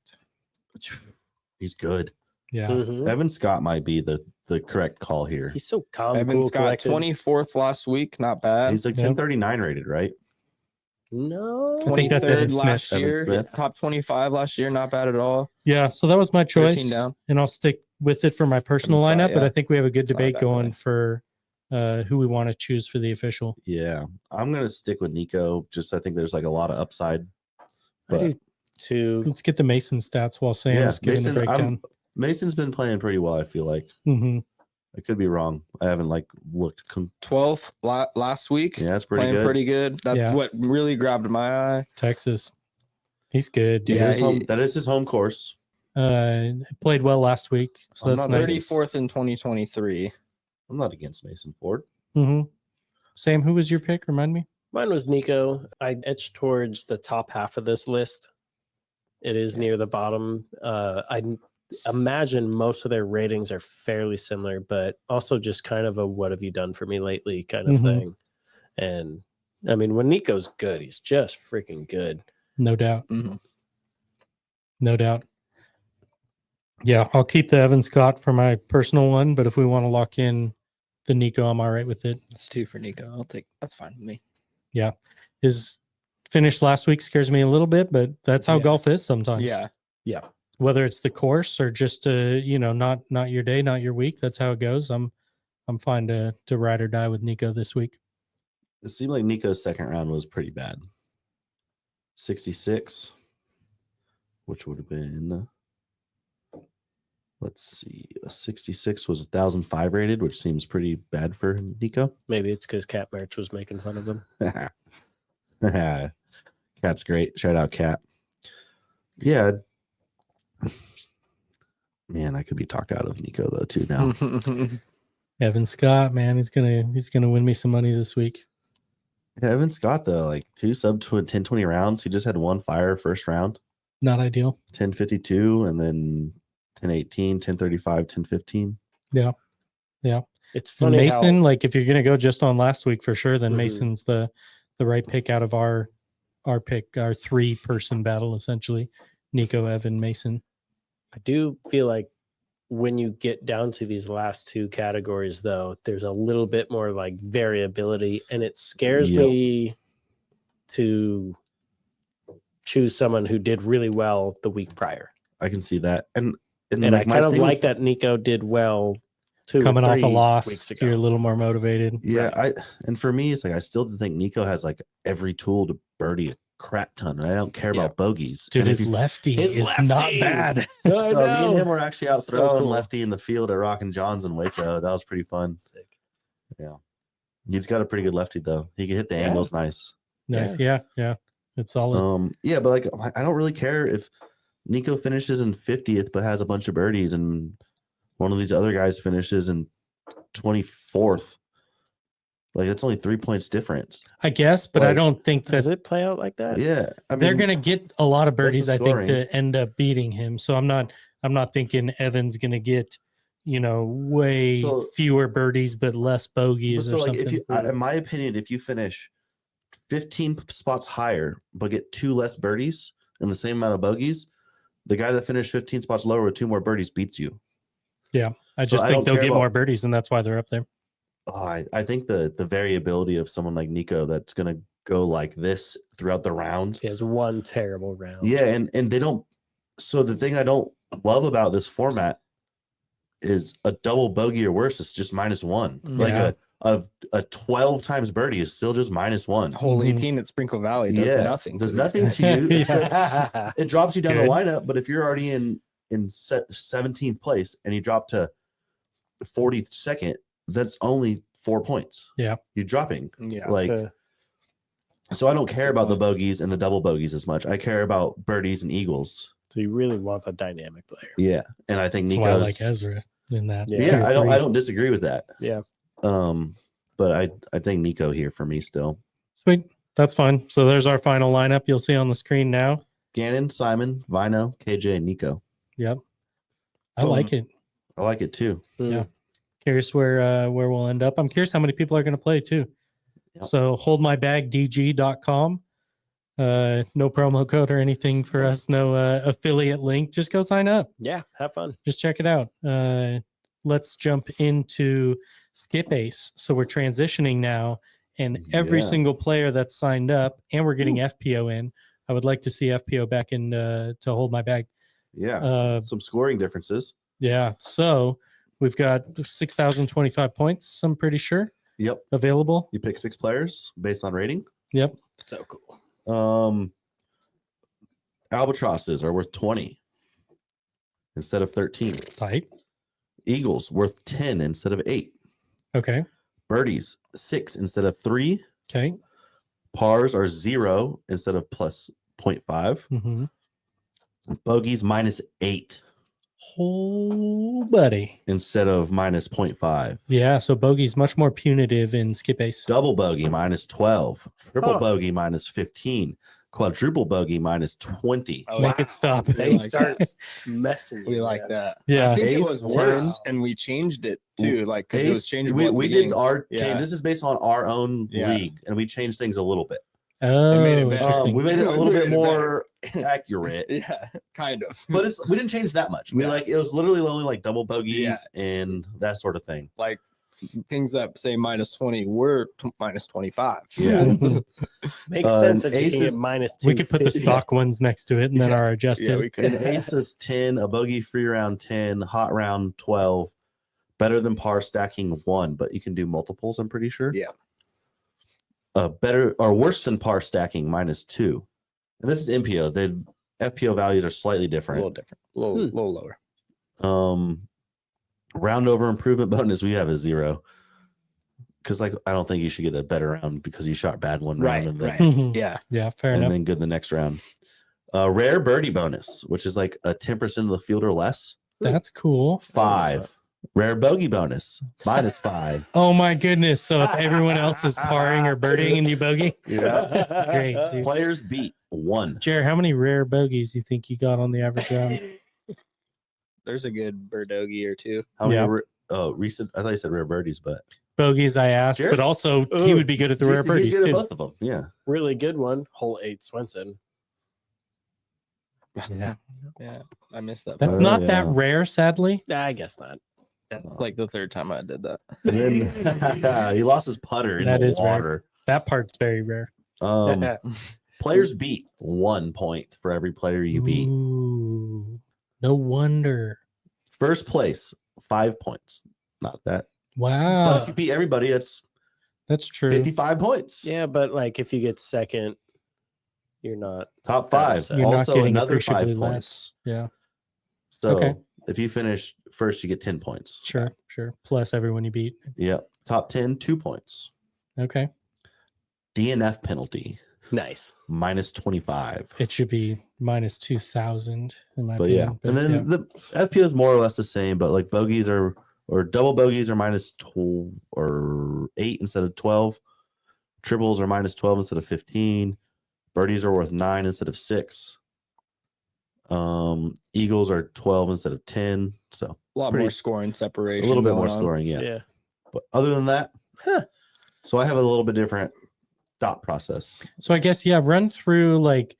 He's good. Yeah. Mhm. Evan Scott might be the correct call here. He's so calm, Evan cool, Scott, collected. 24th last week. Not bad. He's like Yep. 1039 rated, right? No, I think that's Evan 23rd Smith. last Evan year. Smith. Top 25 last year. Not bad at all. Yeah. So that was my 13 choice. down. And I'll stick with it for my personal Evan Scott, lineup, but yeah. I think we have a good It's not a debate bad going play. for who we want to choose for the official. Yeah, I'm gonna stick with Nico. Just I think there's like a lot of upside. I But do too. Let's get the Mason stats while Sam's giving the breakdown. Mason's been playing pretty well. I feel like Hmm. I could be wrong. I haven't like looked. 12th last week. Yeah, that's pretty Playing good. pretty good. That's Yeah. what really grabbed my eye. Texas. He's good, dude. Yeah, That is his home course. Played well last week. So I'm that's not nice. 34th in 2023. I'm not against Mason Ford. Hmm. Sam, who was your pick? Remind me. Mine was Nico. I edged towards the top half of this list. It is near the bottom. I imagine most of their ratings are fairly similar, but also just kind of a what have you done for me lately kind of Mhm. thing. And I mean, when Nico's good, he's just freaking good. No doubt. Mhm. No doubt. Yeah, I'll keep the Evan Scott for my personal one, but if we want to lock in the Nico, I'm all right with it. That's 2 for Nico. That's fine with me. His finish last week scares me a little bit, but that's how Yeah. golf is sometimes. Yeah. Whether it's the course or just not your day, not your week, that's how it goes. I'm fine to ride or die with Nico this week. It seemed like Nico's second round was pretty bad. 66, which would have been, let's see, a 66 was 1,005 rated, which seems pretty bad for Nico. Maybe it's because Cat Merch was making fun of him. Cat's great. Shout out Cat. Yeah. Man, I could be talked out of Nico though too now. Evan Scott, man, he's gonna win me some money this week. Yeah, Evan Scott though, like 2 sub 10-20 rounds. He just had 1 fire first round, Not ideal. 10-52, and then 10-18, 10-35, 10-15. Yeah. It's And funny Mason, how like if you're gonna go just on last week for sure, then Mhm. Mason's the right pick out of our pick, our 3-person battle essentially. Nico, Evan, Mason. I do feel like when you get down to these last 2 categories, though, there's a little bit more like variability, and it scares Yep. me to choose someone who did really well the week prior. I can see that. And And like, I my kind of thing- like that Nico did well 2 or Coming off 3 a weeks loss, ago. you're a little more motivated. Yeah, and for me, it's like I still think Nico has like every tool to birdie a crap ton, and I don't care about bogeys. Dude, And if his you- lefty his is not lefty! bad. I so me and know. him were actually out So throwing cool. lefty in the field at Rockin' John's in Waco. That was pretty fun. Sick. He's got a pretty good lefty though. He can hit the Yeah. angles nice. Nice. Yeah. It's solid. Yeah, but like I don't really care if Nico finishes in 50th but has a bunch of birdies and one of these other guys finishes in 24th. Like it's only 3 points difference. I guess, but I like, don't think Does that it play out like that? Yeah, I mean they're gonna get a lot of birdies, I think, scoring. to end up beating him. So I'm not thinking Evan's gonna get, way So- fewer birdies but less bogeys so or like something. if you, in my opinion, if you finish 15 spots higher but get 2 less birdies and the same amount of bogeys, the guy that finished 15 spots lower with 2 more birdies beats you. I so just I think don't they'll care get about- more birdies, and that's why they're up there. Oh, I think the variability of someone like Nico that's gonna go like this throughout the round. He has 1 terrible round. Yeah, and they don't. So the thing I don't love about this format is a double bogey or worse is just -1. Like Yeah. a 12 times birdie is still just -1. Hole Mhm. 18 at Sprinkle Valley does Yeah, nothing. does to nothing these to guys. you. except it drops you down Good. the lineup. But if you're already in 17th place and you drop to 42nd, that's only 4 points. Yeah. You're dropping. Yeah. Like, Okay. so I don't care Good about the point. bogeys and the double bogeys as much. I care about birdies and eagles. So you really want a dynamic player. Yeah, and I think That's why I Nico's. like Ezra in that. Yeah. Yeah, tier I don't. three. I don't disagree with that. Yeah. But I think Nico here for me still. Sweet. That's fine. So there's our final lineup. You'll see on the screen now. Gannon, Simon, Vino, KJ, Nico. Yep. I Boom. like it. I like it too. Mm. Yeah. Curious where we'll end up. I'm curious how many people are going to play too. Yep. So holdmybagdg.com. No promo code or anything for us. No affiliate link. Just go sign up. Yeah, have fun. Just check it out. Let's jump into SkipAce. So we're transitioning now, and every Yeah. single player that's signed up, and we're getting FPO in. I would like to see FPO back in to hold my bag. Yeah. Some scoring differences. Yeah. So we've got 6,025 points, I'm pretty sure, Yep. available. You pick 6 players based on rating. Yep. So cool. Albatrosses are worth 20 instead of 13. Tight. Eagles worth 10 instead of 8. Okay. Birdies 6 instead of 3. Okay. Pars are 0 instead of plus 0.5. Mm-hmm. Bogeys -8 Oh, buddy. instead of minus 0.5. Yeah. So bogey's much more punitive in SkipAce. Double bogey -12. Triple Huh. bogey -15. Quadruple bogey -20. Oh, Make it stop. They like start that. messing. We you, like man. that. Yeah. I think it Ace was 10. worse, and we changed it too. Like because it was changed. we did our Yeah. change. This is based on our own Yeah. league, and we changed things a little bit. Oh, made it better. interesting. We made it a We little made bit it more accurate, Yeah, kind of. but we didn't change that much. We Yeah. it was literally only like double bogeys Yeah. and that sort of thing. Like things that say -20 were -25. Yeah. Makes sense and that you can aces- get -2. We could put the stock ones next to it and then Yeah. our adjusted. Yeah, we An could. ace is 10, a bogey free round 10, hot round 12, better than par stacking 1, but you can do multiples, I'm pretty sure. Yeah. Better or worse than par stacking -2. And this is MPO. The FPO values are slightly A little different. different, a little lower. Round over improvement bonus, we have a 0. Because like I don't think you should get a better round because you shot bad one round and then, Mhm. Yeah, Yeah, fair and enough. then good the next round. Rare birdie bonus, which is like a 10% of the field or less. That's cool. 5. Rare bogey bonus -5. Oh my goodness. So if everyone else is parring or birdieing and you bogey, Yeah. great, dude. Players beat 1. Jared, how many rare bogeys do you think you got on the average round? there's a good birdogie or two. How many? Yeah. Recent. I thought you said rare birdies, but Bogeys, I asked, Jared? but also he would be good at the rare he's birdies good at too. both of them. Yeah. Really good one. Hole 8 Swenson. Yeah. Yeah, I missed that. That's Oh, not yeah. that rare, sadly. Nah, I guess not. That's like the third time I did that. And then he lost his putter in That the is rare. water. That part's very rare. Players beat 1 point for every player you beat. Ooh, no wonder. First place, 5 points. Not that. But Wow. if you beat everybody, that's That's true. 55 points. Yeah, but like if you get second, you're not. Top 5. You're not Also getting another 5 appreciably points. less. Yeah, So Okay. if you finish first, you get 10 points. sure. Plus everyone you beat. Yep. Top 10, 2 points. Okay. DNF penalty, Nice. -25. It should be -2,000 in my But yeah, opinion. and then the FPO is more or less the same, but like bogeys are or double bogeys are -12 or 8 instead of 12. Triples are -12 instead of 15. Birdies are worth 9 instead of 6. Eagles are 12 instead of 10. So A lot Pretty- more scoring separation. a little bit more going on. scoring, yeah. Yeah. But other than that, so I have a little bit different thought process. So I guess run through like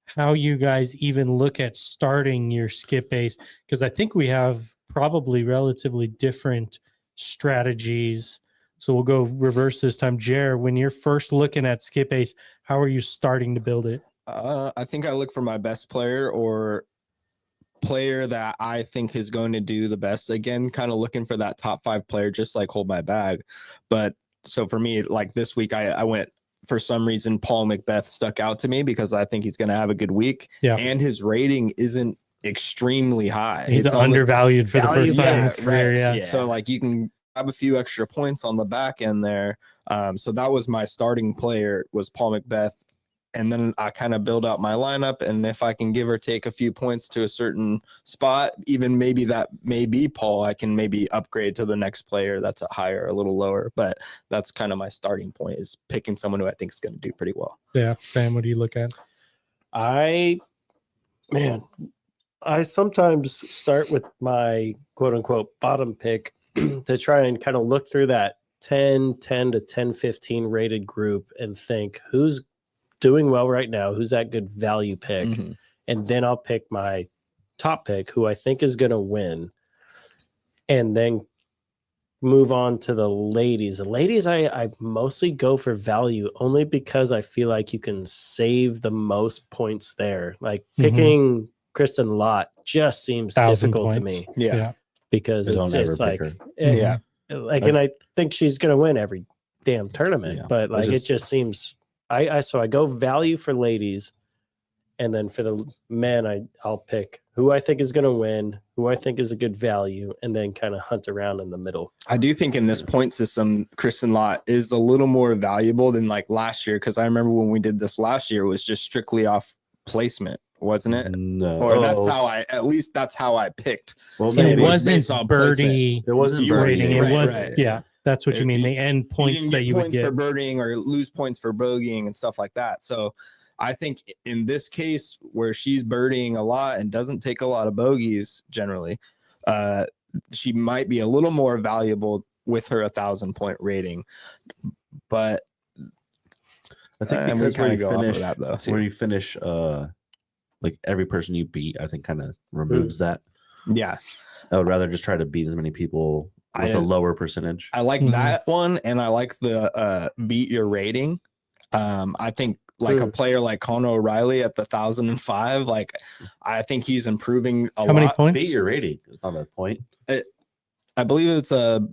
how you guys even look at starting your SkipAce, because I think we have probably relatively different strategies. So we'll go reverse this time. Jared, when you're first looking at SkipAce, how are you starting to build it? I think I look for my best player or player that I think is going to do the best. Again, kind of looking for that top 5 player, just like hold my bag. But so for me, like this week, I went for some reason, Paul Macbeth stuck out to me because I think he's going to have a good week. Yeah. And his rating isn't extremely high. He's It's only- undervalued for the first time in his Yeah, career. right. Yeah. Yeah. So like you can have a few extra points on the back end there. So that was my starting player was Paul Macbeth. And then I kind of build out my lineup. And if I can give or take a few points to a certain spot, even maybe that may be Paul, I can maybe upgrade to the next player that's a higher, a little lower. But that's kind of my starting point is picking someone who I think is going to do pretty well. Yeah. Sam, what do you look at? I sometimes start with my quote unquote bottom pick to try and kind of look through that 10 to 10, 15 rated group and think who's doing well right now, who's that good value pick. Mhm. And then I'll pick my top pick, who I think is going to win. And then move on to the ladies. The ladies, I mostly go for value only because I feel like you can save the most points there. Like picking Kristen Lott just seems 1,000 difficult to points. me Yeah. because I don't ever it's pick like, her. Yeah. like, and I think she's going to win every damn tournament, Yeah. but like, it just seems, so I go value for ladies. And then for the men, I'll pick who I think is going to win, who I think is a good value, and then kind of hunt around in the middle. I do think in this point system, Kristen Lott is a little more valuable than like last year. Cause I remember when we did this last year, it was just strictly off placement, wasn't it? No. Or that's how I picked. Well, So it maybe. was based wasn't on birdie It wasn't You were birdie. rating. It right, was, right. yeah, that's what you mean. The end points didn't that get you would points for get. birdieing or lose points for bogeying and stuff like that. So I think in this case where she's birdieing a lot and doesn't take a lot of bogeys generally, she might be a little more valuable with her 1,000-point rating. But I think we because kind of go off of that though. where you finish, like every person you beat, I think kind of removes that. Yeah, I would rather just try to beat as many people with a lower percentage. I like Mhm. that one, and I like the beat your rating. I think like a player like Conor O'Reilly at the 1,005, like I think he's improving a lot. How many points? Beat your rating is not a point. I believe it's a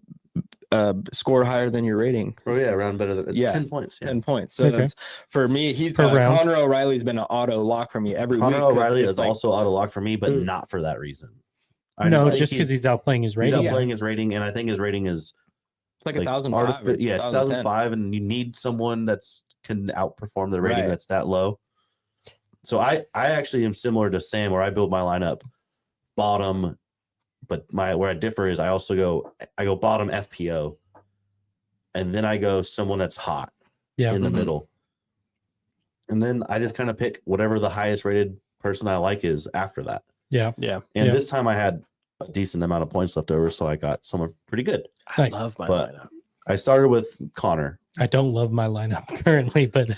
score higher than your rating. Oh yeah, around better than 10 points. Yeah. 10 points. So Okay. that's for me. He's Per round. Conor O'Reilly's been an auto lock for me every Conor week. 'cause O'Reilly it's is like- also auto lock for me, but Mm. not for that reason. No, think just because he's outplaying his he's rating. outplaying his rating, and I think his rating is it's like 1,005. Yeah, it's 1,005, and you need someone that's can outperform the rating Right. that's that low. So I actually am similar to Sam, where I build my lineup bottom, but where I differ is I go bottom FPO, and then I go someone that's hot Yeah. in the Mhm. middle, and then I just kind of pick whatever the highest rated person I like is after that. Yeah. Yeah. And Yeah. this time I had a decent amount of points left over, so I got someone pretty good. I Nice. love my But- lineup. I started with Connor. I don't love my lineup currently, but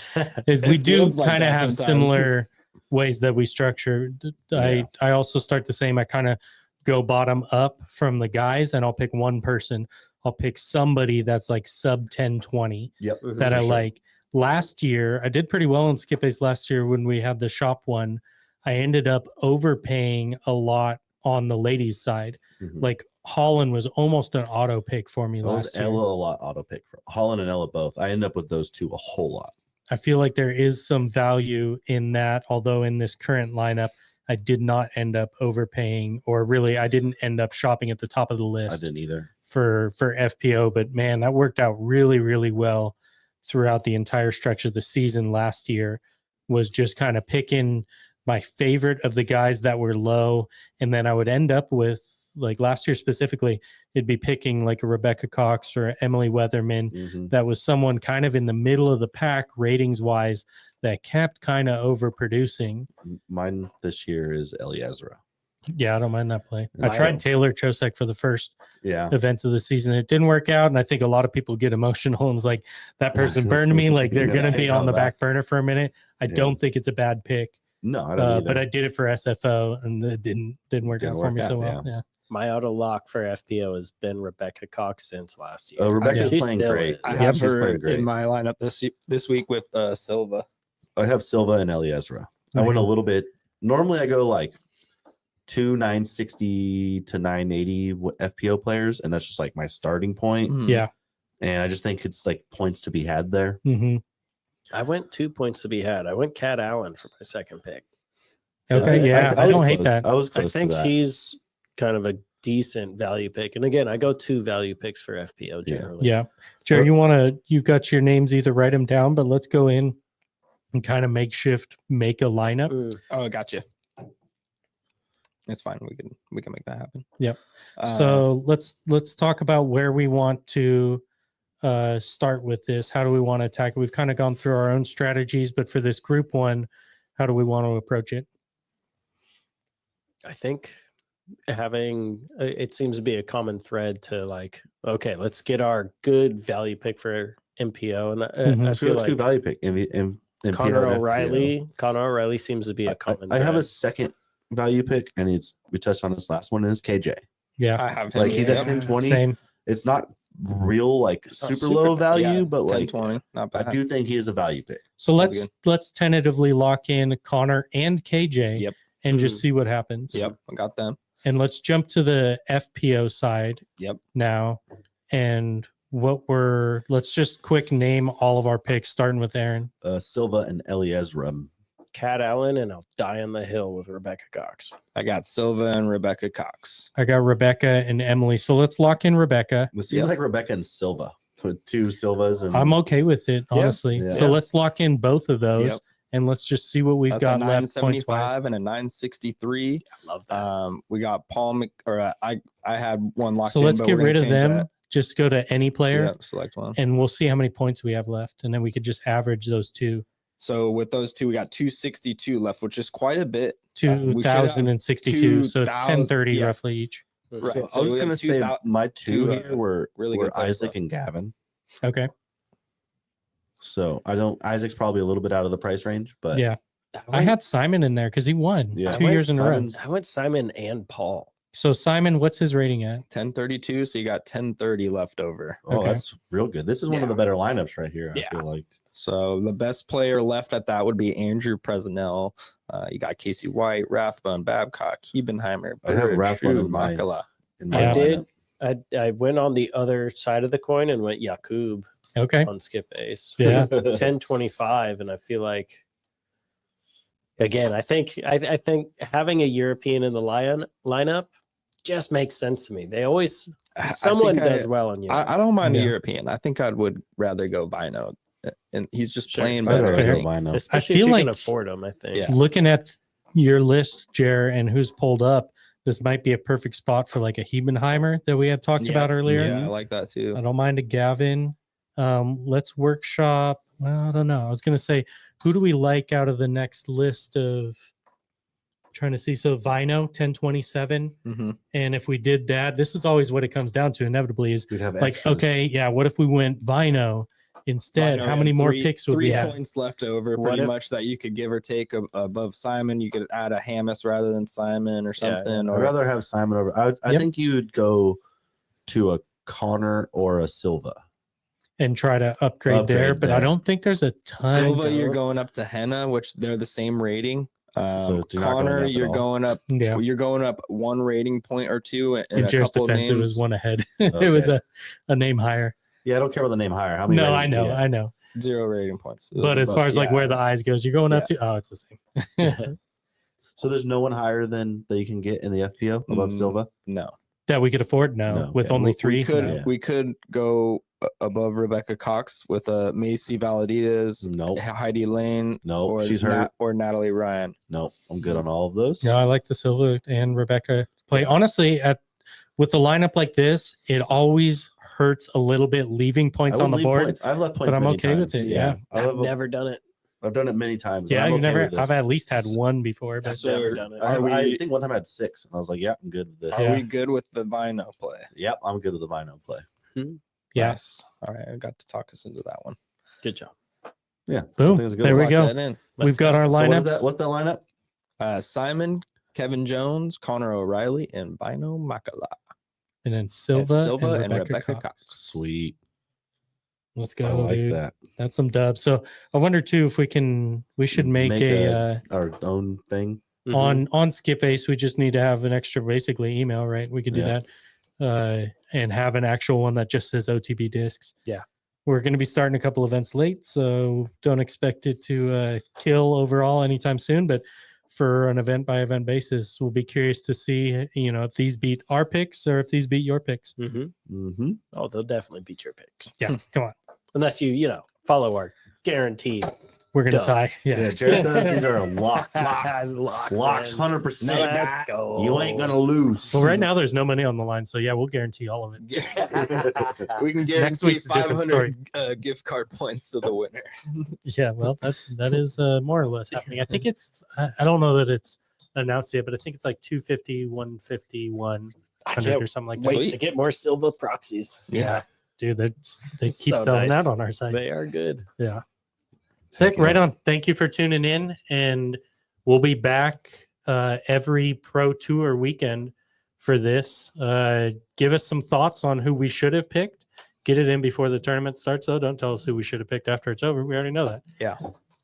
we do feels like kind of that have sometimes. similar ways that we structure. I also start the same. I kind of go bottom up from the guys, and I'll pick one person. I'll pick somebody that's like sub 10-20 Yep. that for I sure. like. Last year, I did pretty well in SkipAce last year when we had the shop one. I ended up overpaying a lot on the ladies' side. Mhm. Like Holland was almost an auto pick for me That was last year. Ella a lot auto pick for Holland and Ella both. I end up with those two a whole lot. I feel like there is some value in that, although in this current lineup, I did not end up overpaying, or really I didn't end up shopping at the top of the I list didn't either. for FPO. But man, that worked out really, really well throughout the entire stretch of the season last year. Was just kind of picking my favorite of the guys that were low, and then I would end up with, like last year specifically, it'd be picking like a Rebecca Cox or Emily Weatherman. Mhm. That was someone kind of in the middle of the pack ratings wise that kept kind of overproducing. Mine this year is Eliezra. Yeah, I don't mind that play. I Wow. tried Taylor Chosek for the first Yeah. events of the season. It didn't work out. And I think a lot of people get emotional and it's like, that person burned me. Like they're Yeah, going to I be on know the that. back burner for a minute. I Yeah. don't think it's a bad pick, No, I don't either. but I did it for SFO and it didn't work Didn't out for work me so out, well. Yeah. My auto lock for FPO has been Rebecca Cox since last year. Rebecca's She playing still great. is. I Yeah, have she's her playing great. in my lineup this week with Silva. I have Silva and Eliezra. I went a little bit. Normally I go like 960 to 980 FPO players, and that's just like my starting point. Mhm. Yeah. And I just think it's like points to be had there. Mm-hmm. I went 2 points to be had. I went Cat Allen for my second pick. Okay. Yeah. I was don't hate close. that. I was I close think to that. he's kind of a decent value pick. And again, I go 2 value picks for FPO generally. Yeah. Jerry, you've got your names, either write them down, but let's go in and kind of make a lineup. Mm. Oh, gotcha. It's fine. We can make that happen. Yep. Uh, So let's talk about where we want to start with this. How do we want to attack it? We've kind of gone through our own strategies, but for this group one, how do we want to approach it? I think having it seems to be a common thread to like, okay, let's get our good value pick for MPO, and I feel Two like value pick. MPO Connor and FPO. O'Reilly seems to be a common. I have a thread. second value pick, and we touched on this last one. Is KJ. Yeah, I have him. Like he's at Yep. 1020. same. It's not real like It's not super super low bad. value, Yeah, but like 10-20, not I bad. do think he is a value pick. So Sounds let's tentatively lock in Connor and KJ. Yep. And just see what happens. Yep, I got them. And let's jump to the FPO side. Yep. Now, and let's just quick name all of our picks, starting with Aaron. Silva and Eliezer. Cat Allen, and I'll die on the hill with Rebecca Cox. I got Silva and Rebecca Cox. I got Rebecca and Emily. So let's lock in Rebecca. It seems like Rebecca and Silva. So 2 Silvas and I'm okay with it, honestly. Yeah. So let's lock in both of those. Yep. And let's just see what we've That's got a left points wise. 975 and a 963. I love that. We got Paul I had one locked So in. let's but get we're gonna rid of change them. that. Just go to any player Yep, select one. and we'll see how many points we have left. And then we could just average those two. So with those two, we got 262 left, which is quite a bit. we should have 2,062. So it's 2,000 1030 yeah. roughly each. Right. So So I was we have going to say 2,000 my two two, here were really were good players Isaac left. and Gavin. Okay. So Isaac's probably a little bit out of the price range, but Yeah. I had Simon in there because he won Yeah. 2 years in a row. Simon's- I went Simon and Paul. So Simon, what's his rating at? 1032. So you got 1030 left over. oh, Okay. that's real good. This is one of the better lineups right here. Yeah. I feel like So the best player left at that would be Andrew Presnell. You got Casey White, Rathbone, Babcock, Hebenheimer, I have Burridge, Rathbone Drew, in mine. Makala. in my I did. lineup. I went on the other side of the coin and went Yakub Okay. on SkipAce. Yeah. 1025, and I feel like again, I think having a European in the lineup just makes sense to me. They always someone does well on you. I don't mind Yeah. a European. I think I would rather go Vino, and he's just Sure. playing I'd better. rather I fair. go think. Vino. Especially I if feel you like- can afford them, I think. Yeah. Looking at your list, Jer, and who's pulled up, this might be a perfect spot for like a Hebenheimer that we had talked Yeah. about earlier. Yeah, I like that too. I don't mind a Gavin. Let's workshop. Well, I don't know. I was going to say, who do we like out of the next list of trying to see? So Vino, 1027. Mhm. And if we did that, this is always what it comes down to inevitably is We'd have like, extras. okay, yeah, what if we went Vino instead? Vino How had many more three- picks would we 3 have? points left over, What pretty if- much that you could give or take above Simon. You could add a Hamas rather than Simon or Yeah, something. I'd Or rather have Simon over. I Yep. think you'd go to a Connor or a Silva. And try to upgrade there, Upgrade but I there. don't think there's a ton. Silva, you're going up to Henna, which they're the same rating. So you're not going Connor, up at you're all? going up. Yeah. You're going up 1 rating point or 2 in In a Jer's couple defense, names. it was one ahead. It was Okay. a name higher. Yeah, I don't care about the name higher. How many? No, ratings I do know, you get? I know. 0 rating points. Those But are as both- far as like yeah. where the eyes goes, you're going up to, oh, it's the same. So there's no one higher than that you can get in the FPO above Mm, Silva. No, That we could afford? No, No, with okay. only We 3. could No. Yeah. we could go above Rebecca Cox with Macy Valaditas, Nope. Heidi Lane, No, or she's hurt. or Natalie Ryan. No, I'm good on all of those. No, I like the Silva and Rebecca play. Honestly, with the lineup like this, it always hurts a little bit leaving I points would on the leave board. points. I've left points, I'm many okay with times. it, yeah. I've never done it. I've done it many times. Yeah, I'm you okay never. with this. I've at least had one before, I've but So never done it. I, Are I we- think one time I had 6, and I was like, "Yeah, I'm good with this." Are Yeah. we good with the Vino play? Yep, I'm good with the Vino play. yeah, Nice. All right, I got to talk us into that one. Good job. Yeah, boom. I think it's a good There we one. go. Lock that in. We've got our So what is lineup. that? What's that lineup? Simon, Kevin Jones, Connor O'Reilly, and Bino Makala. And then Silva, and Rebecca, Cox. Sweet. Let's I go, like dude. that. That's some dubs. So I wonder too if we should make a our own thing. on SkipAce. We just need to have an extra basically email, right? We could do Yeah. that and have an actual one that just says OTB discs. Yeah. We're going to be starting a couple events late, so don't expect it to kill overall anytime soon. But for an event by event basis, we'll be curious to see, if these beat our picks or if these beat your picks. Mm-hmm. Oh, they'll definitely beat your picks. Yeah, come on. Unless you follow our guaranteed. We're going to Dubs. tie. Yeah. Jared says these are locked. Locks Locks, in. 100%. Let's go. You ain't gonna lose. Well, right now there's no money on the line, so yeah, we'll guarantee all of it. We can Next guarantee week's a different 500 gift card points to the winner. Yeah, well, that is more or less happening. I think I don't know that it's announced it, but I think it's like 250, 150, 100 can't or something like Wait that. to get more Silva proxies. Yeah. Dude, they keep So selling nice. that on our site. They are good. Yeah. Sick. Right on. Thank you for tuning in. And we'll be back every Pro Tour weekend for this. Give us some thoughts on who we should have picked. Get it in before the tournament starts, though. Don't tell us who we should have picked after it's over. We already know that. Yeah.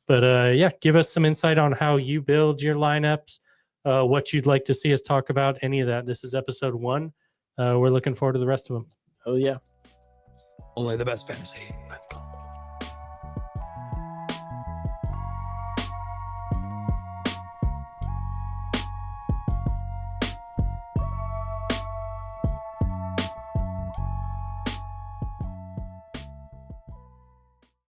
But yeah, give us some insight on how you build your lineups, what you'd like to see us talk about, any of that. This is episode 1. We're looking forward to the rest of them. Oh, yeah. Only the best fantasy.